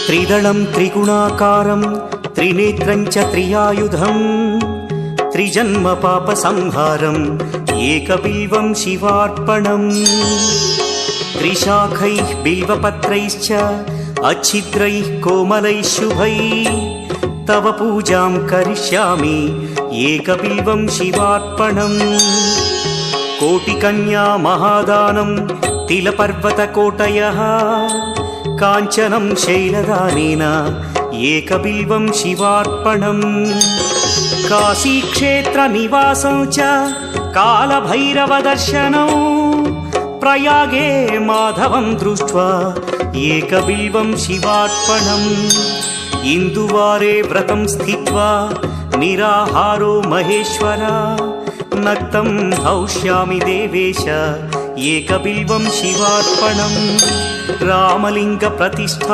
त्रिदलं त्रिगुणाकारं त्रिनेत्रं च त्रियायुधं त्रिजन्म पापसंहारम् एकबिल्वं शिवार्पणम् त्रिशाखैः बिल्वपत्रैश्च अच्छिद्रैः कोमलैः शुभैः तव पूजां करिष्यामि एकबिल्वं शिवार्पणम् कोटिकन्या महादानं तिलपर्वतकोटयः काञ्चनं शैलदानेन एकबिल्वं शिवार्पणम् काशीक्षेत्रनिवासं च कालभैरवदर्शनौ प्रयागे माधवं दृष्ट्वा एकबिल्वं शिवार्पणम् इन्दुवारे व्रतं स्थित्वा निराहारो महेश्वर नक्तं हौष्यामि देवेश एकबिल्वं शिवार्पणम् रामलिङ्गप्रतिष्ठा